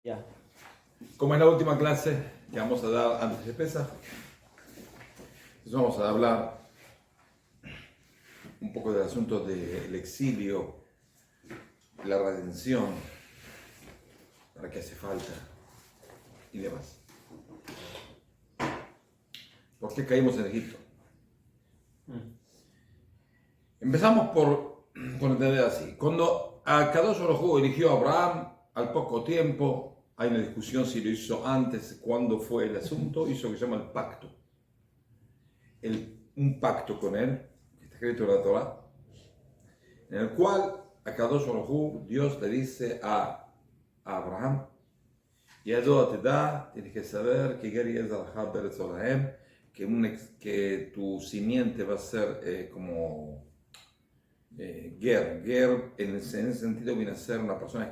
Ya. Como es la última clase que vamos a dar antes de Pesaj, entonces vamos a hablar un poco del asunto del exilio, la redención, para qué hace falta y demás. ¿Por qué caímos en Egipto? Empezamos por entender así. Cuando Akadosh Baruj Hu eligió a Abraham, al poco tiempo, hay una discusión si lo hizo antes, cuándo fue el asunto, hizo lo que se llama el pacto. Un pacto con él, que está escrito en la Torah, en el cual Akadosh Baruj Hu, Dios le dice a Abraham, Yadó te da, tienes que saber que que tu simiente va a ser como Ger en ese sentido viene a ser una persona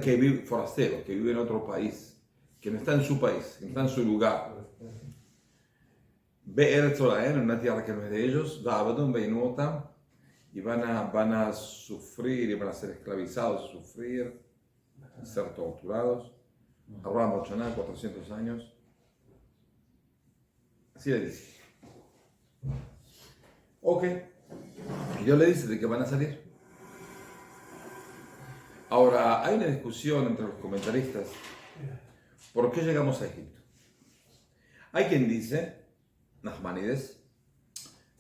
que vive forastero, que vive en otro país, que no está en su país, que no está en su lugar. Be'eretz Oraem, en una tierra que no es de ellos, Da'abadun Beinotam, y van a sufrir y van a ser esclavizados, sufrir, ser torturados. Abraham Ochoná, 400 años. Así le dice. Ok. Y Dios le dice de que van a salir. Ahora, hay una discusión entre los comentaristas. ¿Por qué llegamos a Egipto? Hay quien dice, Nachmanides,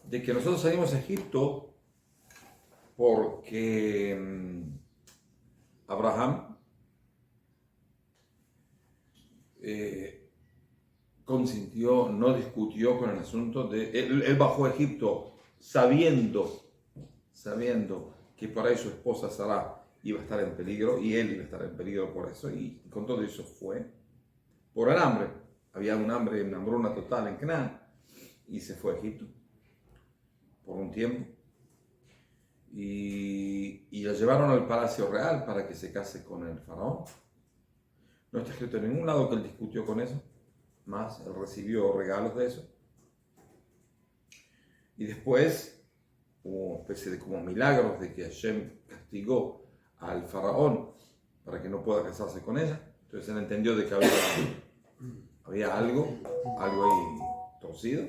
de que nosotros salimos a Egipto porque Abraham consintió, no discutió con el asunto de... Él bajó a Egipto sabiendo que por ahí su esposa Sara iba a estar en peligro y él iba a estar en peligro por eso, y con todo eso fue por el hambre. Había una hambruna total en Canaán y se fue a Egipto por un tiempo y la llevaron al palacio real para que se case con el faraón. No está escrito en ningún lado que él discutió con eso, más él recibió regalos de eso. Y después hubo una especie de como milagros de que Hashem castigó al faraón para que no pueda casarse con ella. Entonces él entendió de que había algo ahí torcido.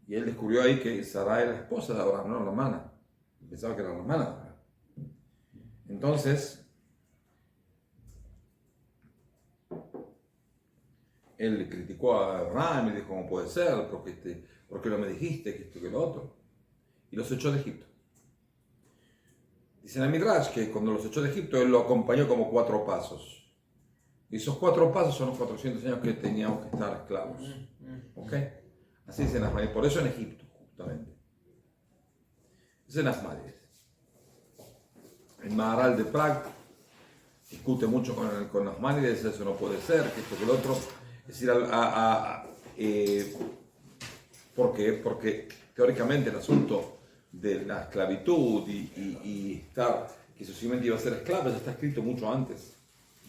Y él descubrió ahí que Sara era la esposa de Abraham, no la hermana. Pensaba que era la hermana de Abraham. Entonces él le criticó a Abraham y dijo, ¿cómo puede ser? ¿Por qué no me dijiste que esto que lo otro? Y los echó de Egipto. Dicen a Midrash que cuando los echó de Egipto, él lo acompañó como 4 pasos. Y esos 4 pasos son los 400 años que teníamos que estar esclavos. ¿Ok? Así dicen las madres. Por eso en Egipto, justamente. Dicen las madres. El Maharal de Prague discute mucho con las madres, eso no puede ser, que esto que lo otro. Es decir, ¿por qué? Porque teóricamente el asunto de la esclavitud y estar, que su simiente iba a ser esclava, ya está escrito mucho antes.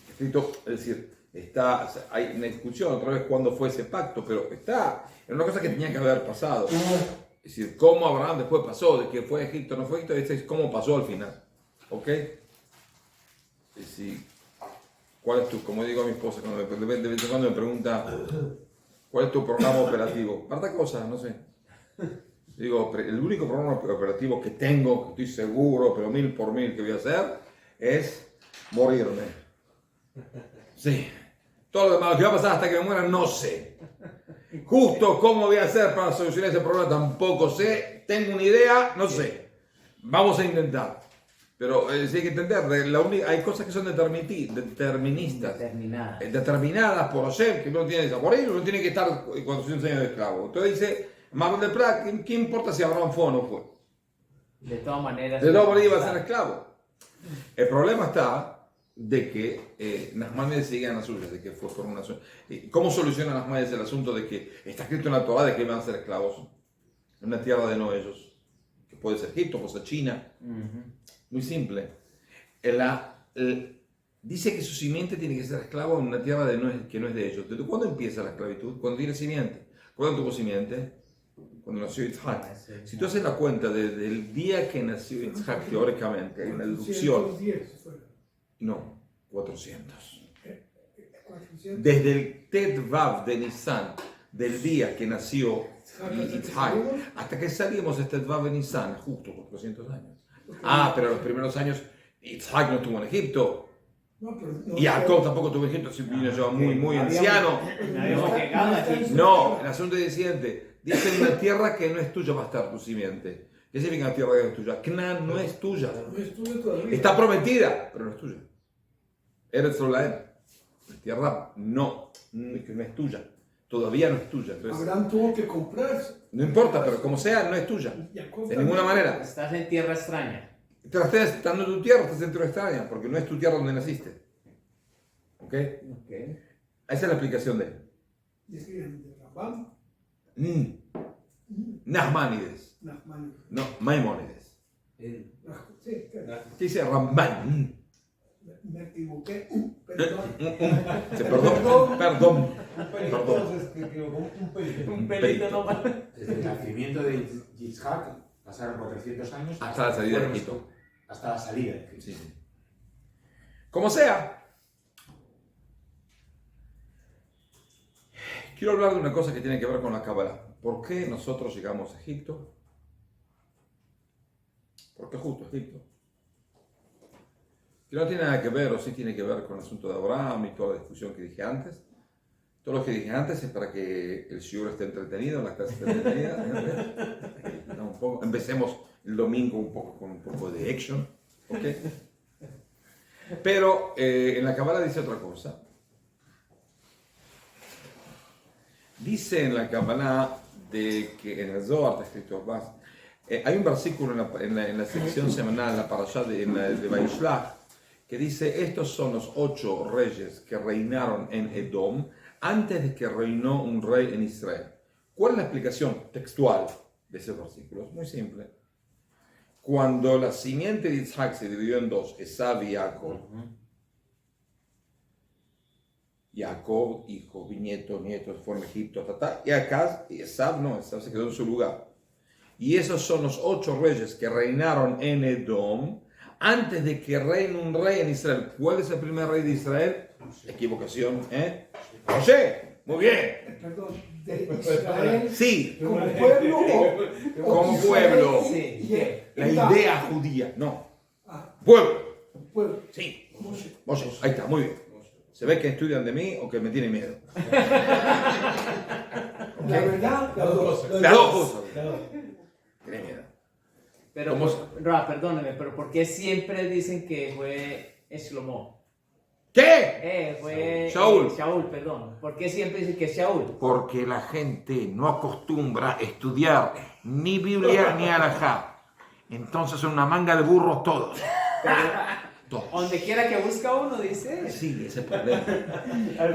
Escrito, es decir, hay una discusión otra vez cuándo fue ese pacto, pero era una cosa que tenía que haber pasado. Es decir, cómo Abraham después pasó, de que fue a Egipto, no fue a Egipto, es cómo pasó al final. ¿Ok? Es decir, ¿cuál es como digo a mi esposa, de vez en cuando me pregunta, ¿cuál es tu programa operativo? Harta cosa, no sé. Digo, el único programa operativo que tengo, que estoy seguro, pero 1000 por 1000 que voy a hacer, es morirme. Sí. Todo lo demás, lo que va a pasar hasta que me muera, no sé. Justo cómo voy a hacer para solucionar ese problema, tampoco sé. Tengo una idea, no sé. Vamos a intentar. Pero sí hay que entender, hay cosas que son deterministas. Determinadas por Hashem, que no tiene por ello no tiene que estar 400 años de esclavo. Entonces dice, Manuel de Praga, ¿qué importa si Abraham fue o no fue? De todas maneras iba a ser esclavo. El problema está de que Nachmanides sigue en las suyas, de que fue por una suya. ¿Cómo solucionan Nachmanides el asunto de que está escrito en la Torah de que iban a ser esclavos en una tierra de no ellos? Que puede ser Egipto, puede ser China. Muy simple. Dice que su simiente tiene que ser esclavo en una tierra que no es de ellos. ¿Desde cuándo empieza la esclavitud? Cuando tiene simiente. ¿Cuándo tuvo simiente? Cuando nació Yitzhak. Si tú haces la cuenta desde el día que nació Yitzhak, teóricamente, hay una deducción. No. 400. 400. Desde el Tet Vav de Nisan, del día que nació Yitzhak, hasta que salimos de Tet Vav de Nisan, justo 400 años. Ah, pero los primeros años Yitzhak no estuvo en Egipto. No, pero no, Y Jacob tampoco estuvo en Egipto, si vino yo muy anciano. No habíamos llegado aquí. No, el asunto es el siguiente. Dice en una tierra que no es tuya va a estar tu simiente. ¿Qué significa una tierra que no es tuya? Canaán no es tuya. no estuve todavía. Está prometida, pero no es tuya. Eres Solaem. La tierra no es tuya. Todavía no es tuya. Entonces, Abraham tuvo que comprarse. no importa, pero como sea, no es tuya. Jacob De ninguna también. manera. Estás en tierra extraña. Te la estás estando en tu tierra, estás en tierra extraña, porque no es tu tierra donde naciste. ¿Ok? Ok. Esa es la explicación de él. Y escriben de Rabam, Nachmanides. Nachman. No, Maimónides. Sí, claro. ¿Qué dice Ramban? Me equivoqué. Perdón. Perdón. Un pelito nomás. Desde el nacimiento de Yitzhak pasaron 400 años Hasta la salida de Egipto. Hasta la salida de Egipto. Sí, sí. Como sea, quiero hablar de una cosa que tiene que ver con la Cábala. ¿Por qué nosotros llegamos a Egipto? ¿Por qué justo Egipto? Que no tiene nada que ver, o sí tiene que ver con el asunto de Abraham y toda la discusión que dije antes. Todo lo que dije antes es para que el shiur esté entretenido, la clase esté entretenida. No, un poco. Empecemos el domingo un poco con un poco de action. ¿Ok? Pero en la Cábala dice otra cosa. Dice en la Cábala de que en el Zohar está escrito más. Hay un versículo en la sección semanal, en la parashá de Vaishlach, que dice: estos son los 8 reyes que reinaron en Edom antes de que reinó un rey en Israel. ¿Cuál es la explicación textual de ese versículo? Es muy simple. Cuando la simiente de Yitzhak se dividió en dos, Esav y Jacob, Jacob, hijo, nietos, fueron a Egipto, y acá, y Esav no, Esav se quedó en su lugar. Y esos son los 8 reyes que reinaron en Edom antes de que reine un rey en Israel. ¿Cuál es el primer rey de Israel? Equivocación, ¿eh? José, muy bien. Perdón, de Israel. Sí, Como pueblo o como Israel pueblo. y La Judá. idea judía, no. Ah, Pueblo. pueblo. Sí. Moshe. Moshe, ahí está, muy bien. Se ve que estudian de mí o que me tienen miedo. La verdad, las dos. Las dos cosas. Tienen miedo. Pero, ¿Cómo Ra, perdóneme, pero ¿por qué siempre dicen que fue Shlomo? ¿Qué? Fue Shaul. Shaul, perdón. ¿Por qué siempre dicen que es Shaul? Porque la gente no acostumbra a estudiar ni Biblia ni Alajá. Entonces son una manga de burros todos. Todos. Donde quiera que busca uno, dice. Sí, ese problema.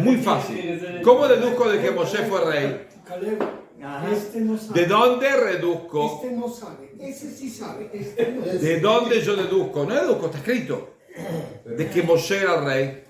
Muy fácil. ¿Cómo deduzco de que Moshe fue rey? Caleb, Ajá. este no sabe. ¿De dónde reduzco? Este no sabe. Ese sí sabe. Este no sabe. ¿De dónde yo deduzco? No deduzco, está escrito. De que Moshe era rey.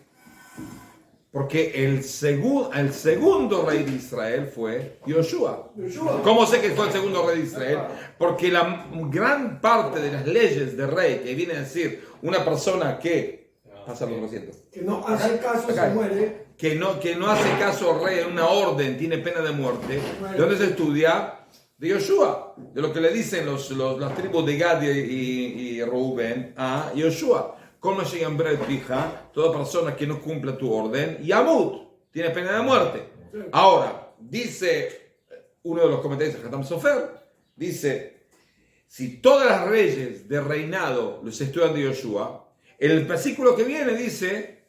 Porque el segundo rey de Israel fue Yoshua. Yoshua. ¿Cómo sé que fue el segundo rey de Israel? Porque la gran parte de las leyes de rey que viene a decir una persona que... Pásalo, lo siento. Que no hace caso, Acá. se muere. Que no hace caso al rey en una orden, tiene pena de muerte. ¿De dónde se estudia? De Yoshua. De lo que le dicen las tribus de Gad y Reuben a Yoshua. Como se llama pija, toda persona que no cumpla tu orden, Yamut, tiene pena de muerte. Ahora, dice uno de los comentaristas, Hatam Sofer, dice, si todas las reyes de reinado los estudian de Yoshua, el versículo que viene dice,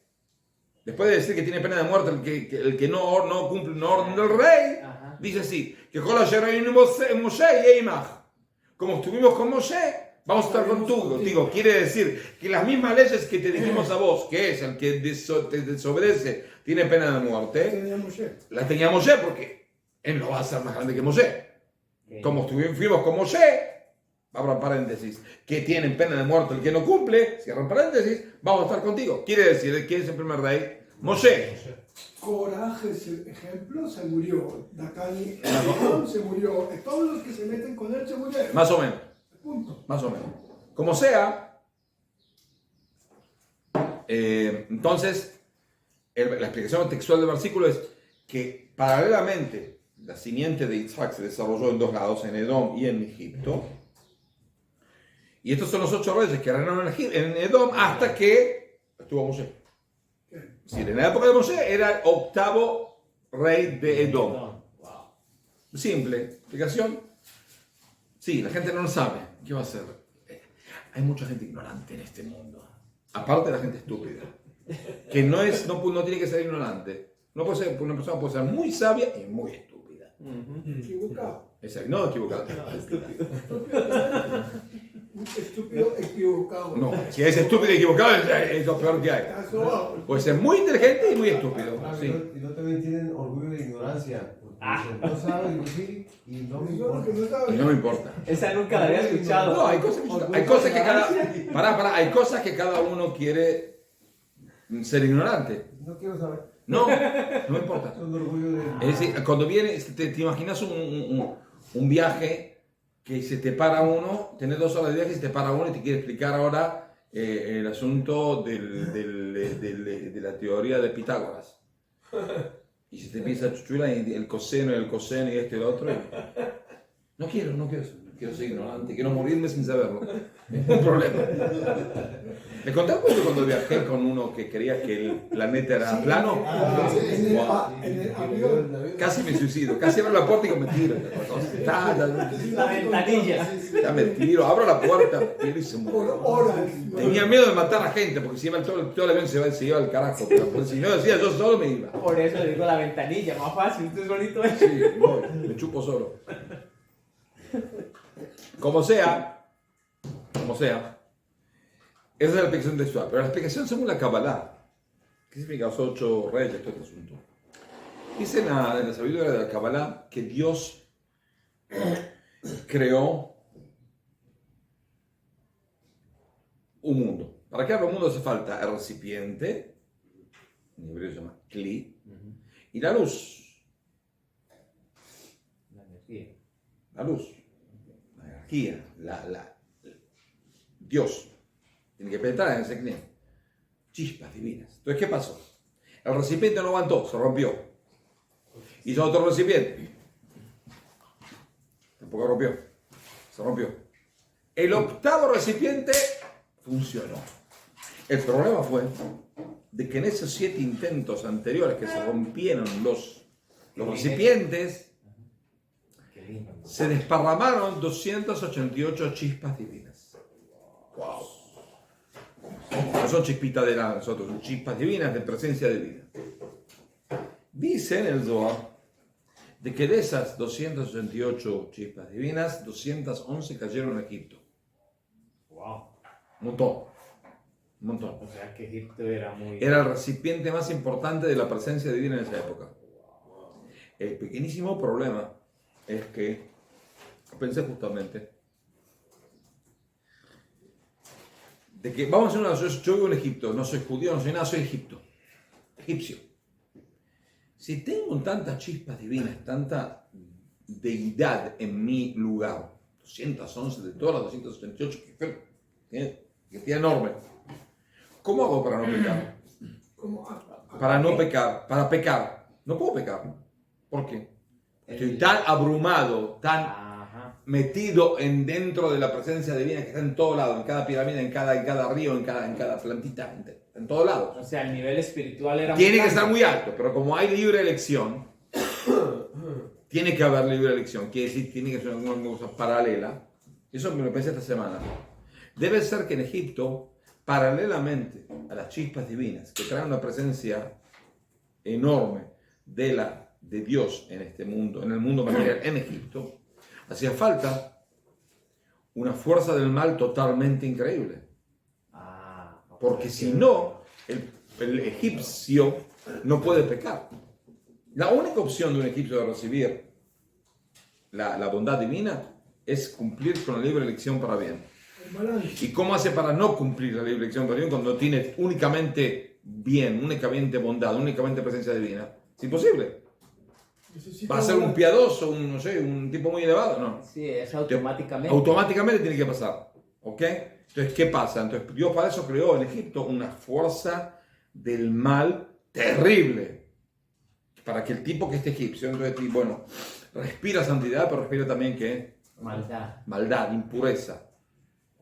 después de decir que tiene pena de muerte el que no cumple una orden del rey, Ajá. dice así, que Moshe y Eimach, como estuvimos con Moshe, vamos a estar contigo. Quiere decir que las mismas leyes que te dijimos a vos, que es el que te desobedece, tiene pena de muerte, Tenía Moshe. las tenía Moshe porque él no va a ser más grande que Moshe. Ok. Como fuimos con Moshe, abran paréntesis, que tienen pena de muerte el que no cumple, cierran paréntesis, vamos a estar contigo. Quiere decir, ¿quién es el primer rey? Moshe. Coraje es el ejemplo, se murió. Dakani se murió. Todos los que se meten con él se murieron. Más o menos. Punto. Más o menos. Como sea, Entonces, la explicación textual del versículo es que paralelamente la simiente de Isaac se desarrolló en dos lados, en Edom y en Egipto. Y estos son los 8 reyes que reinaron en Edom hasta que estuvo Moshe. Sí, en la época de Moshe era el 8º rey de Edom. Wow. Simple, explicación. Sí, la gente no lo sabe. ¿Qué va a hacer? Hay mucha gente ignorante en este mundo. Aparte de la gente estúpida. Que no tiene que ser ignorante. No puede ser, una persona puede ser muy sabia y muy estúpida. Equivocado. Exacto, no equivocada. Estúpido, equivocado. No, si es estúpido y equivocado es lo peor que hay. Puede ser muy inteligente y muy estúpido. Sí. Y no también tienen orgullo de ignorancia. Porque dicen, no saben, digo, sí, y no me importa. Y no me importa. Esa nunca la había escuchado. No, hay cosas que cada uno quiere ser ignorante. No quiero saber. No me importa. Son de orgullo de... Es decir, cuando viene, te imaginas un viaje que se te para uno, tenés 2 horas de viaje y se te para uno y te quiere explicar ahora el asunto de la teoría de Pitágoras. Y se te empieza a chuchula y el coseno y el coseno y esto y lo otro. No quiero ser ignorante, quiero morirme sin saberlo. Es un problema. ¿Le conté cuando viajé con uno que creía que el planeta era plano? En el avión. Casi me suicido, casi abro la puerta y me tiro. La ventanilla. Ya me tiro, abro la puerta, tiro y se Por muere. horas. Tenía miedo de matar a gente porque si iba todo el avión se iba al carajo. Pero si no decía yo solo me iba. Por eso le digo la ventanilla, más fácil, usted solito. Sí, voy, me chupo solo. Como sea, esa es la explicación textual. Pero la explicación según la Kabbalah, ¿qué significa los 8 reyes, todo este asunto? Dice en la sabiduría de la Kabbalah que Dios creó un mundo. Para crear un mundo hace falta el recipiente, en hebreo se llama Kli, y la luz. La energía. La luz, la energía, Dios tiene que penetrar en ese Kli. Chispas divinas. Entonces, ¿qué pasó? El recipiente no aguantó, se rompió. Hizo otro recipiente. Tampoco rompió. Se rompió. El 8º recipiente funcionó. El problema fue de que en esos 7 intentos anteriores que se rompieron los recipientes, Qué lindo. se desparramaron 288 chispas divinas. ¡Wow! No son chispitas de nada, nosotros son chispas divinas de presencia divina. Dice en el Zohar de que de esas 288 chispas divinas, 211 cayeron en Egipto. Wow. Un montón. Un montón. O sea que Egipto era muy. Era el recipiente más importante de la presencia divina en esa época. El pequeñísimo problema es que, pensé justamente, de que vamos a hacer una cosa, yo vivo en Egipto, no soy judío, no soy nada, soy egipcio. Si tengo tantas chispas divinas, tanta deidad en mi lugar, 211 de todas las 288, que es enorme, ¿cómo hago para no pecar? Para no pecar, para pecar. No puedo pecar. ¿Por qué? Estoy tan abrumado, tan Ajá. metido dentro de la presencia divina que está en todo lado, en cada pirámide, en cada río, en cada plantita, en todos lados. O sea, el nivel espiritual era Tiene que muy estar alto. muy alto, pero como hay libre elección, tiene que haber libre elección, quiere decir, tiene que ser una cosa paralela. Eso me lo pensé esta semana. Debe ser que en Egipto, paralelamente a las chispas divinas, que traen una presencia enorme de Dios en este mundo, en el mundo material, en Egipto, hacía falta una fuerza del mal totalmente increíble. Porque si no, el egipcio no puede pecar. La única opción de un egipcio de recibir la bondad divina es cumplir con la libre elección para bien. ¿Y cómo hace para no cumplir la libre elección para bien cuando tiene únicamente bien, únicamente bondad, únicamente presencia divina? Es imposible. ¿Va a ser un piadoso, un tipo muy elevado? No. Sí, es automáticamente. Automáticamente tiene que pasar. ¿Ok? Entonces, ¿qué pasa? Entonces, Dios para eso creó en Egipto una fuerza del mal terrible. Para que el tipo que esté egipcio, entonces, bueno, respira santidad, pero respira también ¿qué? Maldad. Maldad, impureza.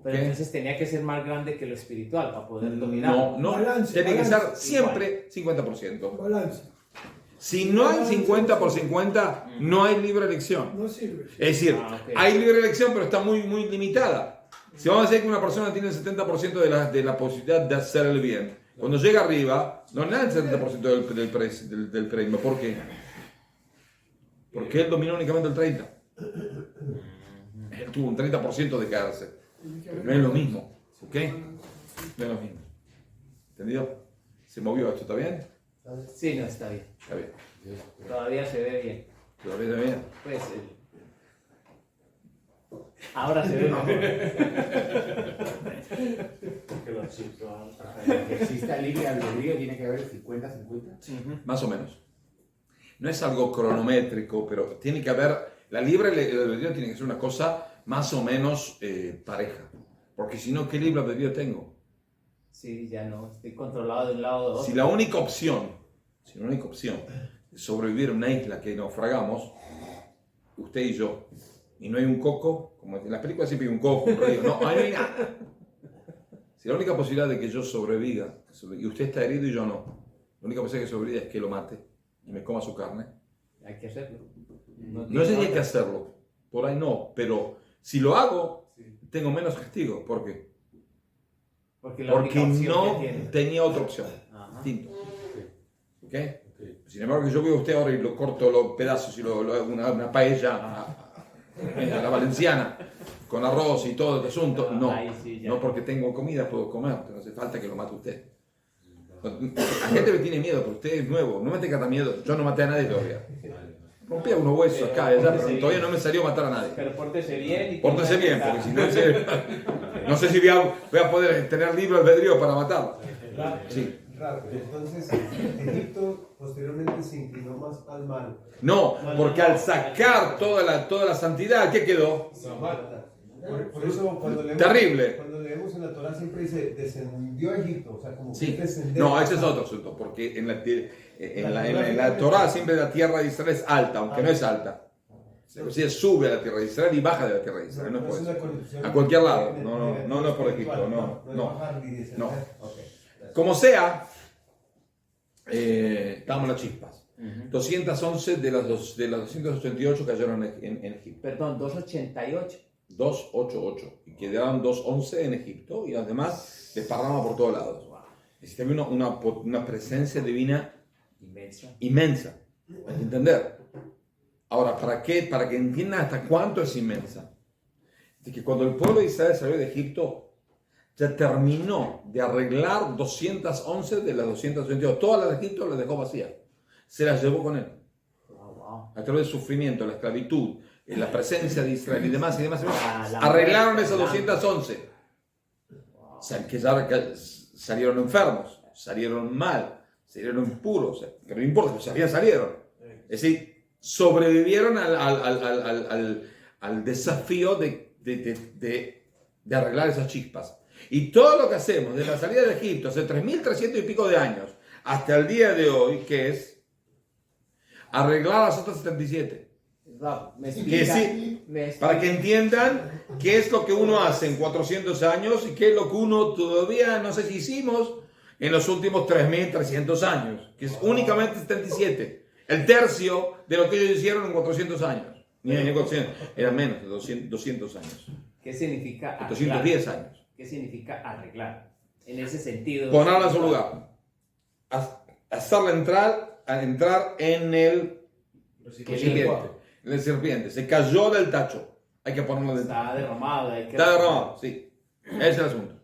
Pero ¿Ok? entonces tenía que ser más grande que lo espiritual para poder dominar. No, Balance, tiene que ser balance. siempre 50%. Balance. Si no hay 50 por 50, no hay libre elección. No sirve. Es decir, Ok. hay libre elección, pero está muy, muy limitada. Si vamos a decir que una persona tiene el 70% de la posibilidad de hacer el bien, cuando llega arriba, no le dan el 70% del premio. ¿Por qué? Porque él dominó únicamente el 30%. Él tuvo un 30% de quedarse. Pero no es lo mismo. ¿Ok? No es lo mismo. ¿Entendido? ¿Se movió esto? ¿Está bien? Sí, no, está bien. Está bien. Todavía se ve bien. ¿Todavía está bien? Pues, ahora se ve mejor. Que los chips, para que exista libre albedrío tiene que haber 50-50. Más o menos. No es algo cronométrico, pero tiene que haber, la libre albedrío tiene que ser una cosa más o menos pareja. Porque si no, ¿qué libre albedrío tengo? Sí, ya no. Estoy controlado de un lado o de otro. Si la única opción es sobrevivir en una isla que naufragamos, usted y yo, y no hay un coco, como en las películas siempre hay un coco, un río, no hay nada. Si la única posibilidad de que yo sobreviva, y usted está herido y yo no, la única posibilidad de que sobreviva es que lo mate y me coma su carne. Hay que hacerlo. No sé si hay que hacerlo, por ahí no, pero si lo hago, tengo menos castigo. ¿Por qué? Porque la Porque única opción no que tiene. tenía otra opción. Ajá. Distinto. ¿Ok? Sin embargo, que yo veo a usted ahora y lo corto los pedazos y lo hago una paella a la valenciana, con arroz y todo el asunto. No, Ahí sí, ya. no porque tengo comida puedo comer, no hace falta que lo mate usted. La gente me tiene miedo, pero usted es nuevo, no me tenga tan miedo. Yo no maté a nadie todavía. Rompía unos huesos acá y allá, pero todavía no me salió matar a nadie. Pero pórtese bien. Y Pórtese bien, tenga- porque si no, no sé si voy a poder tener libre albedrío para matarlo. Sí. Rápido. Entonces, Egipto posteriormente se inclinó más al mal. No, porque al sacar toda la santidad, ¿qué quedó? Por eso Terrible. Cuando leemos en la Torah siempre dice descendió a Egipto, o sea, como Sí. que descender. No, ese es otro asunto, porque en la Torah siempre la tierra de Israel es alta, aunque no es alta. Sí, sube a la tierra de Israel y baja de la tierra de Israel. No es por es una eso. condición A cualquier lado. de- No es por Egipto. No, es no. bajar ni descender. No. Ok. Como sea, estábamos las chispas. 211 de las 288 cayeron en Egipto. Perdón, 288. 288. Y quedaron 211 en Egipto y además desparrama por todos lados. Es decir, había una presencia divina Inmensa. inmensa. Hay que entender. Ahora, ¿para qué? Para que entiendan hasta cuánto es inmensa. Es que cuando el pueblo de Israel salió de Egipto, ya terminó de arreglar 211 de las 288. Todas las de Egipto las dejó vacías. Se las llevó con él. Wow. A través del sufrimiento, la esclavitud, la presencia de Israel y demás y demás. La Arreglaron muerte, esas la- 211. O sea, que ya salieron enfermos, salieron mal, salieron impuros, pero no importa, salieron. Es decir, sobrevivieron al desafío de arreglar esas chispas. Y todo lo que hacemos desde la salida de Egipto hace 3.300 y pico de años hasta el día de hoy, que es arreglar las otras 77. Me Que explica, sí, me explica. para que entiendan qué es lo que uno hace en 400 años y qué es lo que uno todavía no sé si hicimos en los últimos 3.300 años, que es únicamente 77, el tercio de lo que ellos hicieron en 400 años. Ni en 400, eran menos de 200 años, ¿Qué significa arreglar? 210 años. ¿Qué significa arreglar? En ese sentido. Ponerla en su lugar, hacerla entrar en el serpiente, se cayó del tacho, hay que ponerla dentro. Está derramado. Está derramado, sí. Ese es el asunto.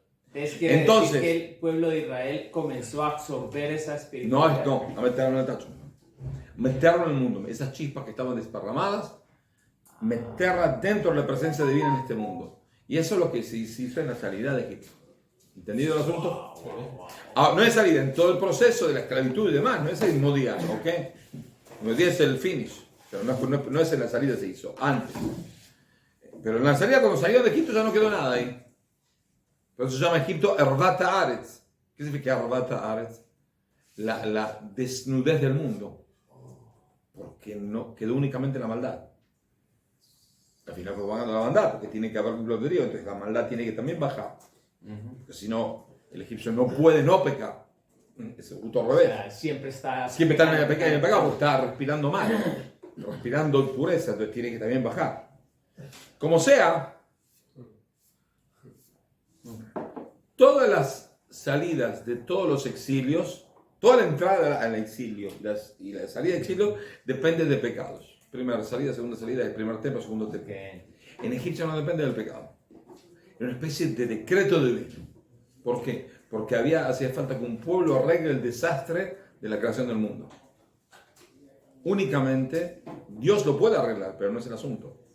Quiere Entonces- decir que el pueblo de Israel comenzó a absorber esa No, espiritualidad. a meterlo en el tacho. Meterlo en el mundo. Esas chispas que estaban desparramadas, meterlas dentro de la presencia divina en este mundo. Y eso es lo que se hizo en la salida de Egipto. ¿Entendido el asunto? Ah, no es salida, en todo el proceso de la esclavitud y demás, no es el mismo día, ¿ok? El mismo día es el finish, pero no es en la salida, se hizo antes. Pero en la salida, cuando salieron de Egipto, ya no quedó nada ahí. Por eso se llama Egipto Ervat Haaretz. ¿Qué significa Ervat Haaretz? La desnudez del mundo. Porque no quedó únicamente la maldad. Al final pues van a la maldad, porque tiene que haber un loterío, entonces la maldad tiene que también bajar. Porque si no, el egipcio no puede no pecar. Es justo al O revés. sea, siempre está En el pecado porque está respirando mal, respirando impureza, entonces tiene que también bajar. Como sea, todas las salidas de todos los exilios, toda la entrada al exilio y la salida del exilio depende de pecados. Primera salida, segunda salida, el primer templo, segundo templo. En Egipto no depende del pecado. Era una especie de decreto de ley. ¿Por qué? Porque hacía falta que un pueblo arregle el desastre de la creación del mundo. Únicamente Dios lo puede arreglar, pero no es el asunto.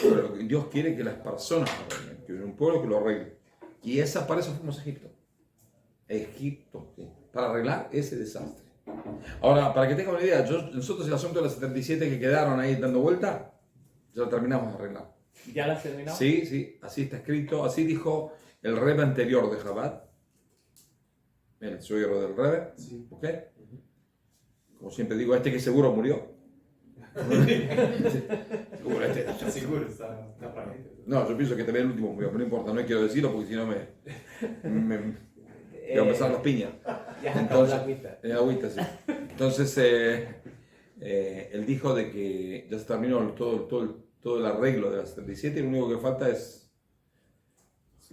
Pero lo que Dios quiere que las personas lo arreglen, que haya un pueblo que lo arregle. Y para eso fuimos a Egipto. Egipto, ¿sí? Para arreglar ese desastre. Ahora, para que tengan una idea, nosotros el asunto de las 77 que quedaron ahí dando vuelta, ya lo terminamos de arreglar. ¿Ya las terminó? Sí, sí, así está escrito, así dijo el Rebbe anterior de Chabad, el suegro del Rebbe, ¿ok? Como siempre digo, que seguro murió. Seguro Seguro, está para mí. No, yo pienso que también el último murió, pero no importa, no quiero decirlo porque si no me voy a empezar las piñas. Ya, Entonces, la agüita. Agüita, sí. Entonces, él dijo de que ya se terminó todo el arreglo de las 77 y lo único que falta es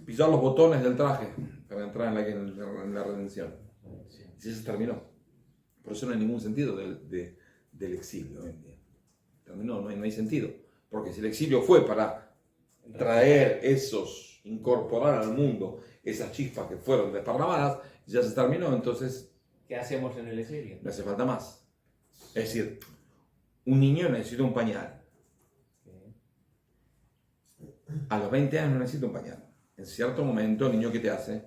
pisar los botones del traje para entrar en la redención. Y sí se terminó. Por eso no hay ningún sentido del exilio hoy en día. Terminó, no hay sentido. Porque si el exilio fue para traer incorporar al mundo esas chispas que fueron desparramadas, ya se terminó, entonces ¿Qué hacemos en el exilio? no hace falta más. Es decir, un niño necesita un pañal. A los 20 años no necesita un pañal. En cierto momento, el niño que te hace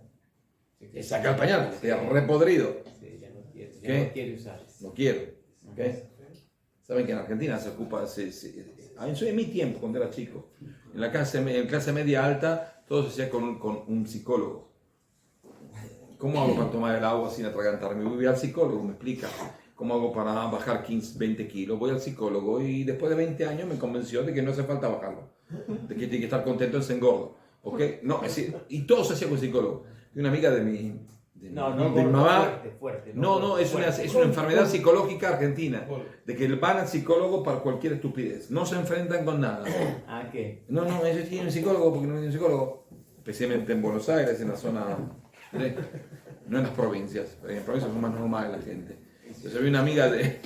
es sacar el pañal, te ha repodrido. Sí, ya no quiere, ¿Qué? no quiere usar. No quiero. ¿Okay? Saben que en Argentina se ocupa, en mi tiempo, cuando era chico, en clase media alta, todo se hacía con un psicólogo. ¿Cómo hago para tomar el agua sin atragantarme? Voy al psicólogo, me explica. ¿Cómo hago para bajar 15, 20 kilos? Voy al psicólogo y después de 20 años me convenció de que no hace falta bajarlo. De que tiene que estar contento en ser engordo. ¿Ok? No, es decir, y todo se hacía con el psicólogo. Y una amiga de mi mamá. Fuerte, No, es una enfermedad psicológica argentina. De que van al psicólogo para cualquier estupidez. No se enfrentan con nada. ¿Ah, qué? No, ellos tienen un psicólogo porque no tienen un psicólogo. Especialmente en Buenos Aires, en la zona. No en las provincias. En las provincias son más normales la gente. Entonces había una amiga de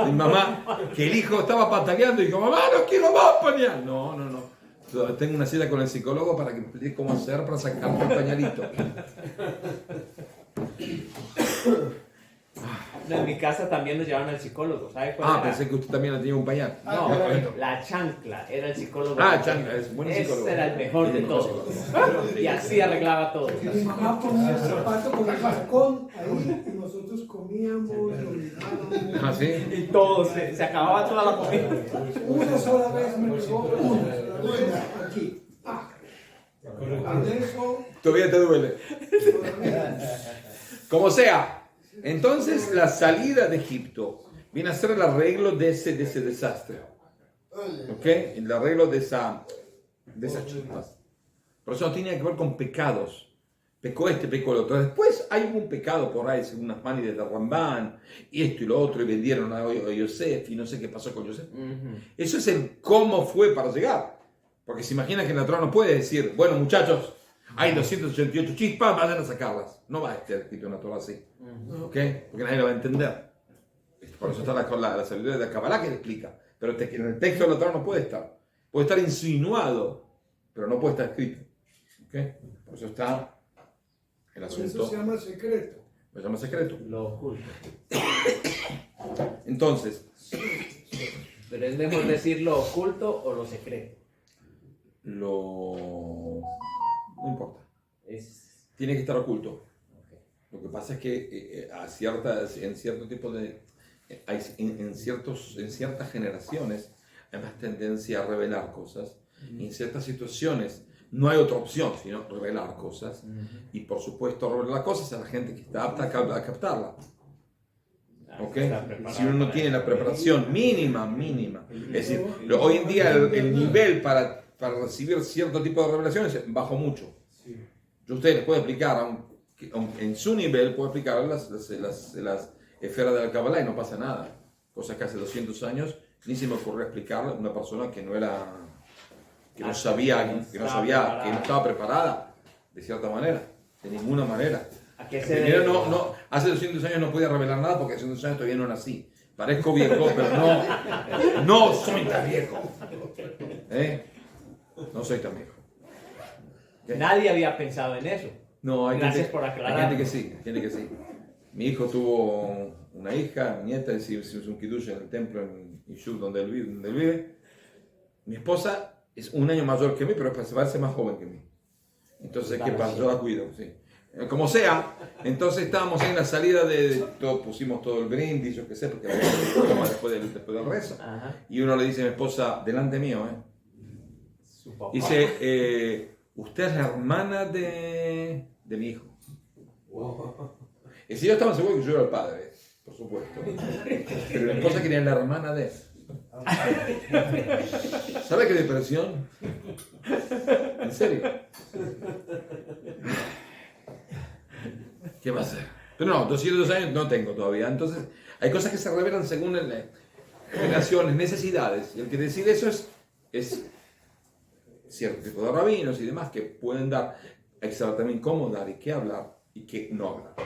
mi mamá que el hijo estaba pataleando y dijo: mamá, no quiero más pañal. No. Tengo una cita con el psicólogo para que me explique cómo hacer para sacarte el pañalito. No, en mi casa también nos llevaban al psicólogo, ¿sabe cuál era? Pensé que usted también tenía un pañal. No, la chancla era el psicólogo. Chancla, es buen psicólogo. Ese era el mejor de todos. Y así arreglaba todo. Mi mamá ponía el zapato con el balcón ahí y nosotros comíamos, lo mirábamos. ¿Ah, sí? Y todo, se acababa toda la comida. Una sola vez me pegó, aquí. Eso, Todavía te duele. todavía. Como sea, entonces la salida de Egipto viene a ser el arreglo de ese desastre. ¿Ok? El arreglo de esas chispas. Por eso no tiene que ver con pecados. Pecó pecó el otro. Después hay un pecado por ahí, según unas manidas de Rambán, y esto y lo otro, y vendieron a Yosef, y no sé qué pasó con Yosef. Eso es el cómo fue para llegar. Porque se imagina que en la Torá no puede decir: bueno, muchachos, hay 288 chispas, vayan a sacarlas. No va a estar escrito en la Torá así. ¿Ok? Porque nadie lo va a entender. Por eso está la sabiduría de la Kabbalah que le explica. Pero en el texto de la Torá no puede estar. Puede estar insinuado, pero no puede estar escrito. ¿Ok? Por eso está el Por asunto. eso se llama secreto. Se llama secreto. Lo oculto. Entonces, Pero es mejor decir lo oculto o lo secreto. no importa. Es... Tiene que estar oculto. Lo que pasa es que en cierto tipo de... en ciertas generaciones hay más tendencia a revelar cosas. Y en ciertas situaciones, no hay otra opción sino revelar cosas. Y por supuesto revelar cosas a la gente que está apta a captarla. ¿Ok? Si uno no tiene la preparación mínima. Es decir, hoy en día el nivel para recibir cierto tipo de revelaciones bajó mucho. Yo a ustedes les puedo explicar, en su nivel, puedo explicar las esferas de la Kabbalah y no pasa nada. Cosas que hace 200 años ni se me ocurrió explicarle a una persona que no estaba preparada, de cierta manera, de ninguna manera. ¿A qué se Primero, debe? hace 200 años no podía revelar nada porque hace 200 años todavía no nací. Parezco viejo, pero no soy tan viejo. No soy tan viejo. Nadie había pensado en eso. No, Gracias por aclarar. Hay gente que sí. Mi hijo tuvo una hija, mi nieta, hicimos un kiddush en el templo en Yishuv donde él vive. Mi esposa es un año mayor que mí, pero parece más joven que mí. Entonces, ¿qué pasa? Yo la cuido, sí. Como sea, entonces estábamos en la salida pusimos todo el brindis, yo qué sé, porque después del rezo. Ajá. Y uno le dice a mi esposa, delante mío, Su papá. dice, usted es la hermana de mi hijo. Y si yo estaba seguro que yo era el padre, por supuesto. Pero mi esposa quería la hermana de él. ¿Sabe qué depresión? ¿En serio? ¿Qué va a hacer? Pero no, 202 años no tengo todavía. Entonces, hay cosas que se revelan según generaciones, necesidades. Y el que decide eso es cierto tipo de rabinos y demás que pueden dar, hay que saber también cómo dar y qué hablar y qué no hablar.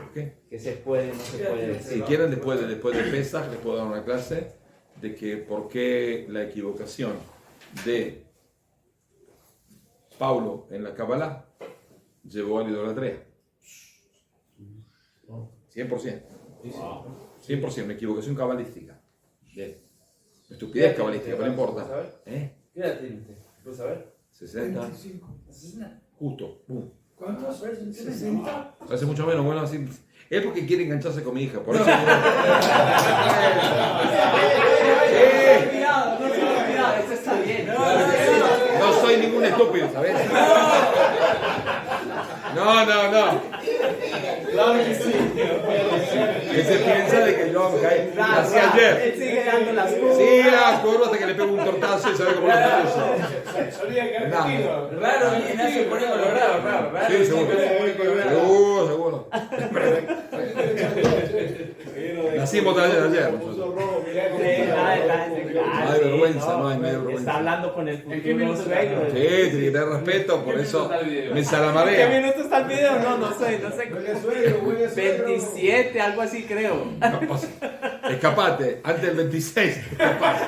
¿Okay? Que se puede, no se puede decir. Si quieren, después de Pesach, les puedo dar una clase de que por qué la equivocación de Pablo en la Kabbalah llevó a la idolatría. 100%. 100%, una equivocación cabalística. Bien. Estupidez cabalística, pero no importa. ¿Qué edad tiene usted? ¿Puedo saber? 60. 25. Justo. Boom. ¿Cuántos? 60. Parece mucho menos, bueno, así. Es porque quiere engancharse con mi hija, por eso. No se me olvidado, eso está bien. No soy ningún estúpido, ¿sabes? No. Claro que sí. Que se piensa de que yo nací ayer. Él sigue dando las cosas. Sí, hasta que le pego un tortazo y sabe cómo lo puso. Solía que Nada. repetido. Raro, y Ignacio pone colorado, raro. Sí, seguro. Nacimos ayer. No hay vergüenza, no hay vergüenza. Está hablando con el futuro suegro. Sí, tiene que tener respeto, por eso me ¿En qué salamarea. minuto está el video? No sé. Huele suegro. 27, algo así creo. Escapate, antes del 26. Escapate.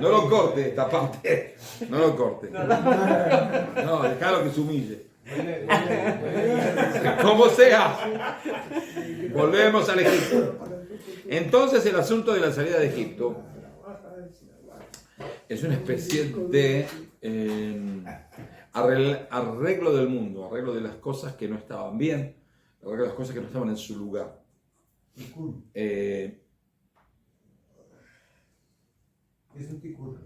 No lo corte esta parte. No lo corte. No, déjalo que se humille. Como sea. Volvemos al Egipto. Entonces el asunto de la salida de Egipto es una especie de arreglo del mundo, arreglo de las cosas que no estaban bien, arreglo de las cosas que no estaban en su lugar. Es un tikkun.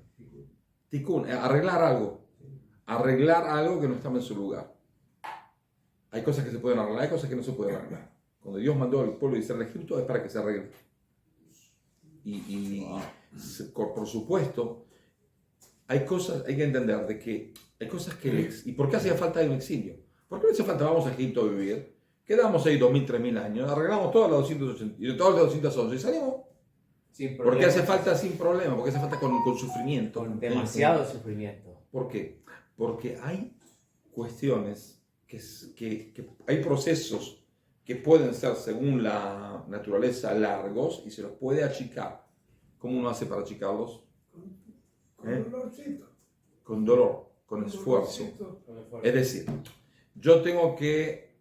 Tikkun, arreglar algo que no estaba en su lugar. Hay cosas que se pueden arreglar, hay cosas que no se pueden arreglar. Cuando Dios mandó al pueblo de Israel a Egipto es para que se arregle. Por supuesto, hay que entender de que hay cosas que... ¿Y por qué hacía falta un exilio? ¿Por qué no hacía falta vamos a Egipto a vivir? Quedamos ahí 2000, 3000 años, arreglamos todas las 280 y todas las 211 y salimos. ¿Por qué hace falta sin problema? ¿Por qué hace falta con sufrimiento? Con demasiado sufrimiento. ¿Por qué? Porque hay cuestiones que hay procesos que pueden ser, según la naturaleza, largos y se los puede achicar. ¿Cómo uno hace para achicarlos? Con dolorcito. Con dolor, con esfuerzo. Es decir, yo tengo que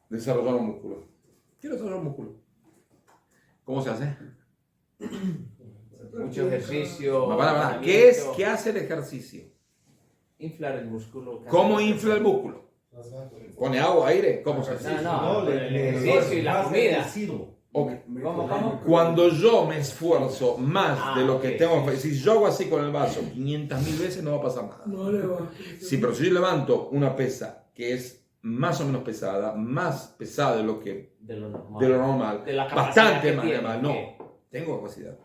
desarrollar un músculo. Quiero desarrollar un músculo. ¿Cómo se hace? Mucho ejercicio. ¿Qué hace el ejercicio? Inflar el músculo. ¿Cómo infla el músculo? ¿Pone agua, aire? ¿Cómo se hace? No, el ejercicio y la comida. Ok. ¿Cómo? Cuando yo me esfuerzo más de lo que ok, tengo, si yo hago así con el vaso 500.000 veces no va a pasar nada. No le va. Sí, pero si yo levanto una pesa que es más o menos pesada, más pesada de lo normal, De la capacidad bastante que más, tiene, además, no, tengo capacidad.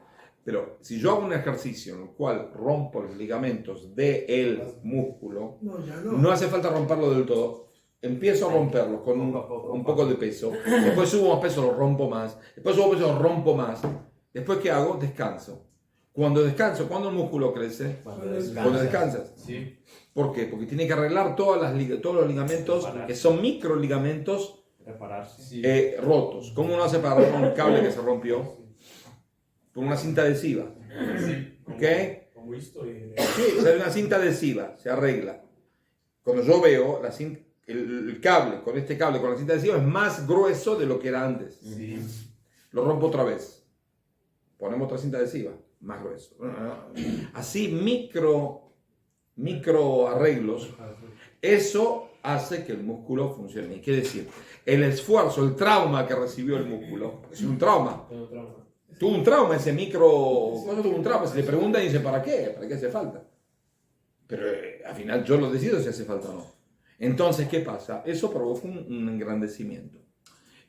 Pero si yo hago un ejercicio en el cual rompo los ligamentos del músculo, No, ya no. no hace falta romperlo del todo. Empiezo a romperlo con un poco de peso. Después subo más peso, lo rompo más. Después subo peso, lo rompo más. Después, ¿qué hago? Descanso. Cuando descanso, ¿cuándo el músculo crece? Cuando descansas. Sí. ¿Por qué? Porque tiene que arreglar todos los ligamentos, que son microligamentos Repararse. Sí. rotos. ¿Cómo uno hace para arreglar un cable que se rompió? Con una cinta adhesiva. Sí. ¿Ok? Como visto. Sí, o sea, una cinta adhesiva, se arregla. Cuando yo veo el cable, con este cable, con la cinta adhesiva, es más grueso de lo que era antes. Sí. Lo rompo otra vez. Ponemos otra cinta adhesiva, más grueso. Así, micro arreglos. Eso hace que el músculo funcione. ¿Y qué decir? El esfuerzo, el trauma que recibió el músculo, es un trauma. Tuvo un trauma ese ¿cuándo tuvo un trauma? Se le pregunta y dice, ¿para qué? ¿Para qué hace falta? Pero al final yo lo decido si hace falta o no. Entonces, ¿qué pasa? Eso provoca un engrandecimiento.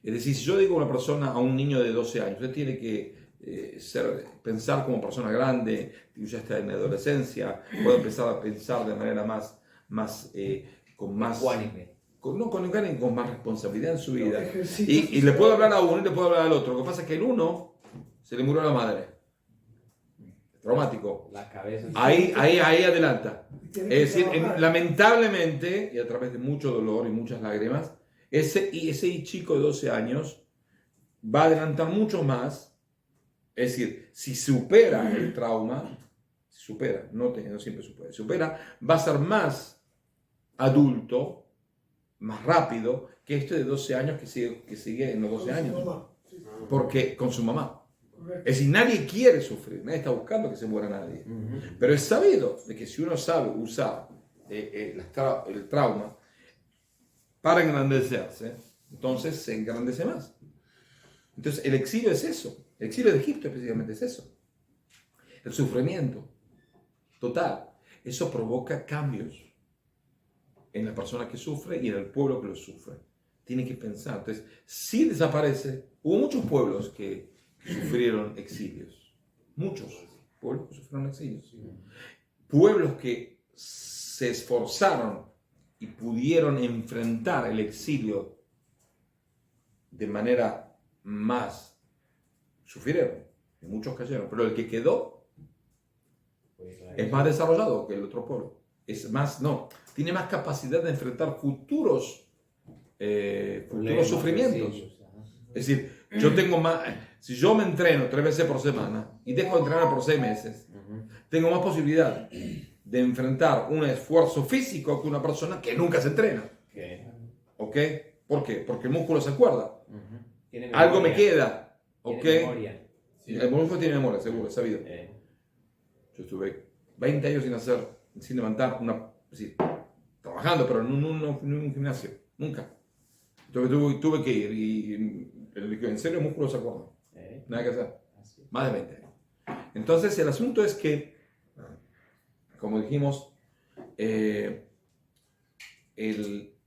Es decir, si yo digo a una persona, a un niño de 12 años, usted tiene que pensar como persona grande, ya está en la adolescencia, puede empezar a pensar de manera con más responsabilidad en su vida. Y le puedo hablar a uno y le puedo hablar al otro. Lo que pasa es que el uno se le murió la madre. Traumático. La cabeza. Ahí adelanta. Es decir, lamentablemente, y a través de mucho dolor y muchas lágrimas, ese chico de 12 años va a adelantar mucho más. Es decir, si supera el trauma, no siempre supera, va a ser más adulto, más rápido que este de 12 años que sigue en los 12 años. Porque con su mamá. Es decir, nadie quiere sufrir, nadie está buscando que se muera nadie. Pero es sabido de que si uno sabe usar el trauma para engrandecerse, entonces se engrandece más. Entonces el exilio es eso. El exilio de Egipto específicamente es eso. El sufrimiento total. Eso provoca cambios en la persona que sufre y en el pueblo que lo sufre. Tiene que pensar. Entonces, si desaparece, hubo muchos pueblos que sufrieron exilios. Muchos pueblos que sufrieron exilios. Pueblos que se esforzaron y pudieron enfrentar el exilio de manera más, sufrieron, y muchos cayeron, pero el que quedó es más desarrollado que el otro pueblo. Tiene más capacidad de enfrentar futuros sufrimientos. Es decir, yo tengo más, si yo me entreno 3 veces por semana y dejo de entrenar por 6 meses, tengo más posibilidad de enfrentar un esfuerzo físico que una persona que nunca se entrena. ¿Ok? ¿Por qué? Porque el músculo se acuerda. Algo me queda. ¿Ok? El músculo tiene memoria, seguro, es sabido. Yo estuve 20 años sin levantar trabajando, pero en un gimnasio. Nunca. Entonces tuve que ir y en serio el músculo se acuerda. Nada que hacer. Más de 20 años. Entonces el asunto es que, como dijimos, el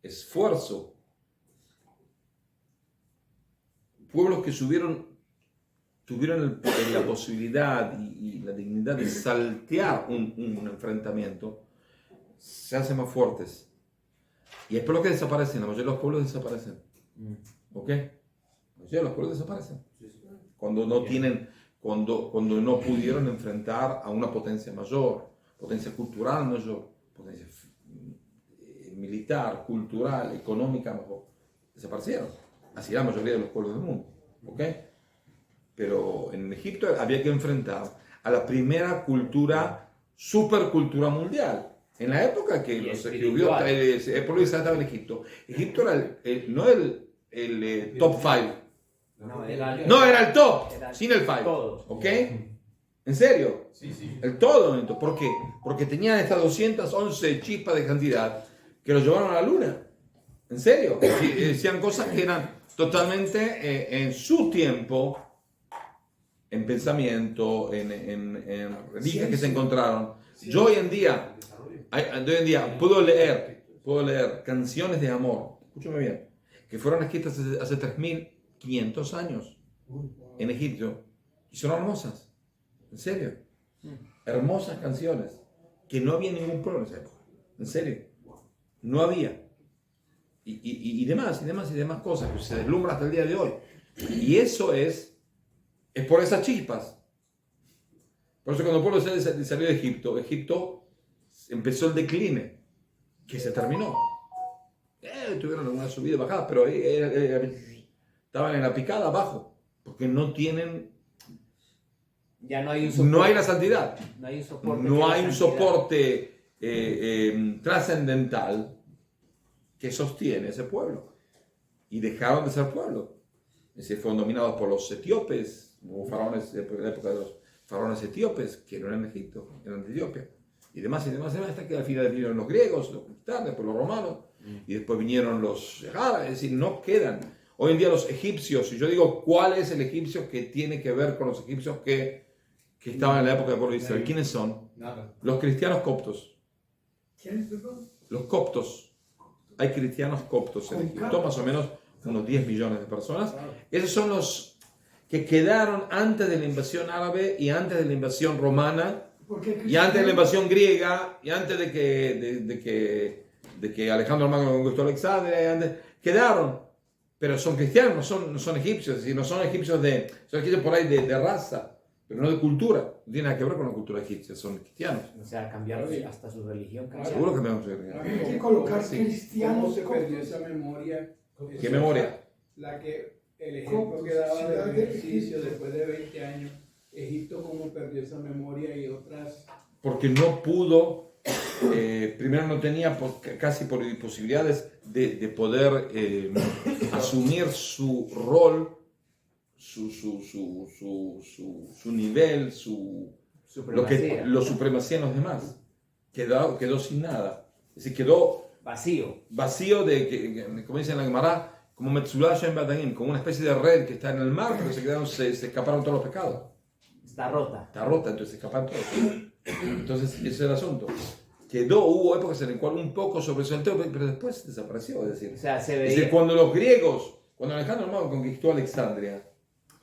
esfuerzo, pueblos que tuvieron la posibilidad y la dignidad de saltear un enfrentamiento, se hacen más fuertes. Y es por lo que desaparecen, la mayoría de los pueblos desaparecen. ¿Ok? La mayoría de los pueblos desaparecen. Cuando no pudieron enfrentar a una potencia mayor, potencia cultural mayor, potencia militar, cultural, económica mejor, desaparecieron. Así la mayoría de los pueblos del mundo. ¿Ok? Pero en Egipto había que enfrentar a la primera supercultura mundial. En la época que los escribió el pueblo de Israel estaba en Egipto. Egipto era no el top 5. No, era el top, sin el 5. ¿Ok? ¿En serio? Sí. El todo. ¿Por qué? Porque tenían estas 211 chispas de cantidad que los llevaron a la luna. ¿En serio? Decían cosas que eran totalmente en su tiempo, en pensamiento, en reliquias que se encontraron. Yo hoy en día puedo leer canciones de amor, escúchame bien, que fueron escritas hace 3.500 años en Egipto y son hermosas, en serio, hermosas canciones que no había ningún pueblo en esa época, en serio, no había. Y demás cosas que se deslumbran hasta el día de hoy. Y eso es por esas chispas. Por eso cuando el pueblo salió de Egipto empezó el decline, que se terminó. Tuvieron alguna subida y bajada, pero estaban en la picada abajo, porque no tienen... Ya no hay un soporte. No hay la santidad. No hay un soporte. No hay un soporte trascendental que sostiene ese pueblo. Y dejaron de ser pueblo. Es decir, fueron dominados por los etíopes, hubo faraones de la época de los faraones etíopes, que no eran de Egipto, eran de Etiopía. Y demás, hasta que al final vinieron los griegos, los conquistaron, después los romanos, y después vinieron los árabes, es decir, no quedan. Hoy en día los egipcios, si yo digo cuál es el egipcio que tiene que ver con los egipcios que estaban en la época del pueblo de Israel, ¿quiénes son? Nada. Los cristianos coptos. ¿Quiénes, perdón? Los coptos. Hay cristianos coptos en Egipto, más o menos unos 10 millones de personas. Esos son los que quedaron antes de la invasión árabe y antes de la invasión romana y antes de la invasión griega y antes de que Alejandro el Magno conquistó Alexandria. Quedaron, pero son cristianos, no son egipcios, es decir, no son egipcios por ahí de raza, pero no de cultura. No tiene nada que ver con la cultura egipcia, son cristianos. O sea, cambiaron hasta su religión. Seguro que me vamos a ver. Hay que colocar Sí. cristianos. ¿Cómo se perdió esa memoria? ¿Qué memoria? La que el ejemplo que daba del ejercicio después de 20 años. Egipto, ¿cómo perdió esa memoria y otras? Porque no pudo, primero no tenía casi posibilidades de poder asumir su rol, su nivel, la supremacía en los demás. Quedó sin nada. Es decir, quedó vacío como dice en la Gemara, como Metzulá Shem Badaim, como una especie de red que está en el mar, pero se escaparon todos los pecados. Está rota, entonces se escapan todos. Entonces, ese es el asunto. Hubo épocas en las cuales un poco sobresaltó, pero después desapareció. Es decir, cuando Alejandro el Magno conquistó Alexandria,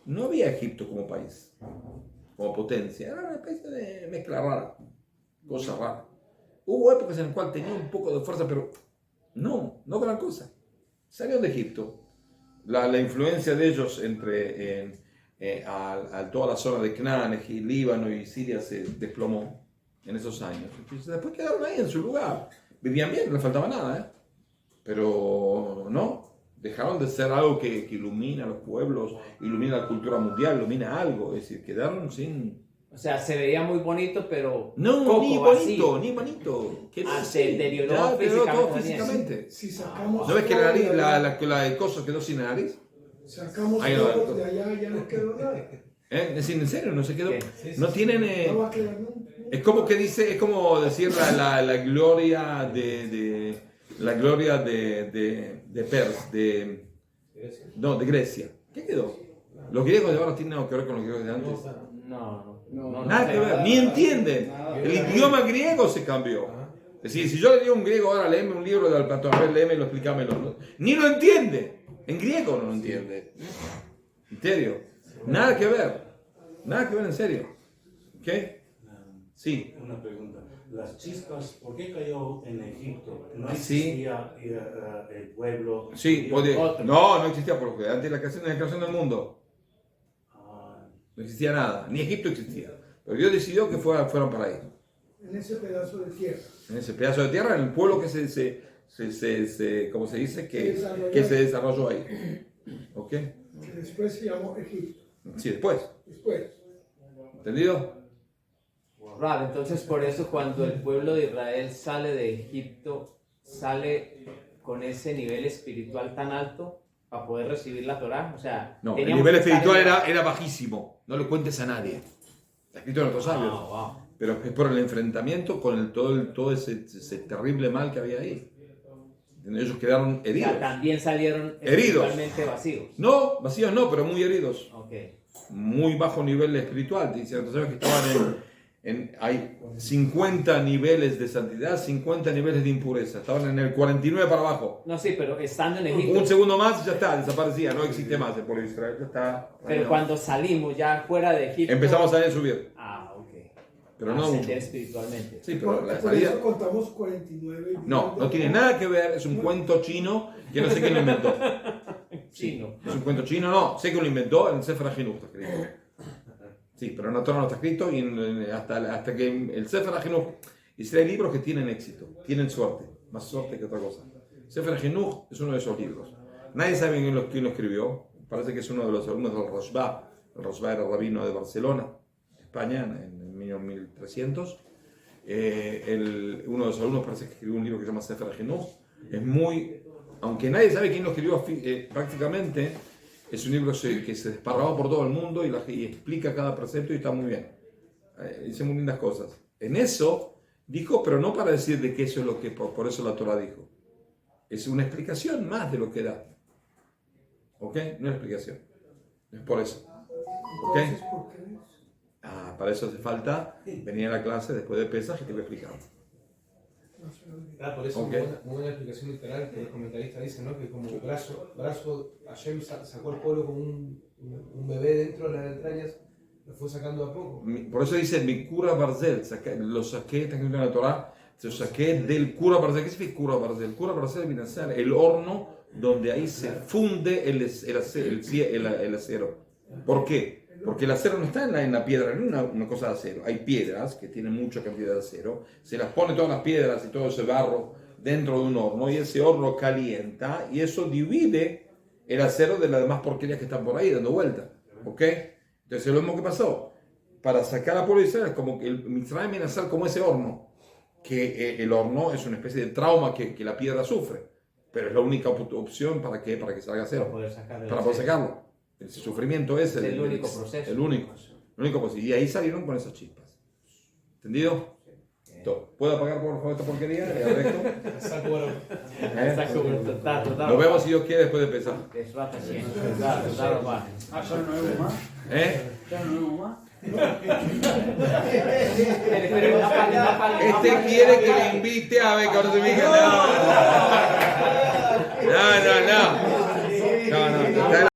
no había Egipto como país, como potencia. Era una especie de mezcla rara, cosa rara. Hubo épocas en las cuales tenía un poco de fuerza, pero no gran cosa. Salieron de Egipto. La influencia de ellos a toda la zona de Canaán, Líbano y Siria se desplomó en esos años. Entonces, después quedaron ahí en su lugar. Vivían bien, no les faltaba nada, pero no, dejaron de ser algo que ilumina a los pueblos, ilumina la cultura mundial, ilumina algo. Es decir, quedaron sin... O sea, se veía muy bonito, pero no, poco, ni bonito. Se deterioró físicamente. Si sacamos... ¿No ves que la cosa quedó sin nariz? Sacamos Ahí todo de allá, ya no quedó nada. Es decir, en serio, no se quedó. Sí, no tienen... No va a quedar nunca. Es como decir la gloria de Pers, de Grecia. ¿Qué quedó? Los griegos de ahora tienen algo que ver con los griegos de antes. No, Nada que ver, ni entienden. El idioma griego se cambió. Es decir, si yo le digo a un griego, ahora léeme un libro del Platón, a ver, léemelo, explícamelo, ¿no? Ni lo entiende. En griego no lo entiende. En serio. Nada que ver en serio. ¿Ok? Sí. Una pregunta. Las chispas, ¿por qué cayó en Egipto? ¿No Sí. existía el pueblo? Sí, no existía porque antes de la creación del mundo no existía nada, ni Egipto existía. Pero Dios decidió que fueron para ahí. En ese pedazo de tierra. En ese pedazo de tierra, en el pueblo que ¿cómo se dice? Que se desarrolló ahí. ¿Ok? Que después se llamó Egipto. Sí, después. ¿Entendido? Claro, entonces por eso cuando el pueblo de Israel sale de Egipto, sale con ese nivel espiritual tan alto para poder recibir la Torá. O sea, no, el nivel espiritual era bajísimo. No le cuentes a nadie. Está escrito en otros sabios. Pero es por el enfrentamiento con todo ese terrible mal que había ahí. Ellos quedaron O heridos. sea, también salieron Heridos. espiritualmente vacíos. No, vacíos no, pero muy heridos. Ok. Muy bajo nivel espiritual. Dice, entonces que estaban hay 50 niveles de santidad, 50 niveles de impureza. Estaban en el 49 para abajo. No, sí, pero estando en Egipto. Un segundo más y ya está, desaparecía. No existe más el pueblo de Israel. Ya está. Pero cuando salimos ya fuera de Egipto. Empezamos a subir. Ah, ok. Pero no mucho. Ascender espiritualmente. Sí, pero Por, la por salida. eso contamos 49. No, no tiene nada que ver. Es un cuento chino que no sé quién lo inventó. Chino. Es un cuento chino, no. Sé que lo inventó en Sefer HaChinuch, está escrito. Sí, pero en la Torah no está escrito y hasta que el Sefer HaChinuch. Hay libros que tienen éxito, tienen suerte, más suerte que otra cosa. Sefer HaChinuch es uno de esos libros. Nadie sabe quién lo escribió. Parece que es uno de los alumnos del Rashba. El Rashba era rabino de Barcelona, España, en el año 1300. Uno de los alumnos parece que escribió un libro que se llama Sefer HaChinuch. Es muy, aunque nadie sabe quién lo escribió prácticamente, es un libro que se desparraba por todo el mundo y explica cada precepto y está muy bien. Dice muy lindas cosas. En eso dijo, pero no para decir de que eso es lo que por eso la Torah dijo. Es una explicación más de lo que da. ¿Ok? No es explicación. Es por eso. ¿Ok? Entonces, ¿por qué? Para eso hace falta venir a la clase después de Pesaj y te voy a explicar. No se olvide. Claro, por eso Ok. muy buena explicación literal que el comentarista dice, ¿no? Que como brazo Hashem sacó al pueblo como un bebé dentro de las entrañas, lo fue sacando a poco. Por eso dice mi cura Barzel, lo saqué, está escrito en la Torah, lo saqué del cura Barzel. ¿Qué significa cura Barzel? Cura Barzel viene a ser el horno donde ahí se funde el acero. ¿Por qué? Porque el acero no está en la piedra, no es una cosa de acero. Hay piedras que tienen mucha cantidad de acero, se las pone todas las piedras y todo ese barro dentro de un horno y ese horno calienta y eso divide el acero de las demás porquerías que están por ahí dando vuelta. ¿Ok? Entonces es lo mismo que pasó. Para sacar a pueblo de Israel es como que el Mitzrayim viene a ser como ese horno, que el horno es una especie de trauma que la piedra sufre, pero es la única opción para que salga acero, para poder sacarlo. El sufrimiento es el único proceso. El único proceso. Y ahí salieron con esas chispas. ¿Entendido? ¿Puedo apagar por favor esta porquería? Nos vemos si Dios quiere después de empezar. Ah, ya no vemos más. Ya no vemos más. Este quiere que le invite a ver cuando se me diga, no. No.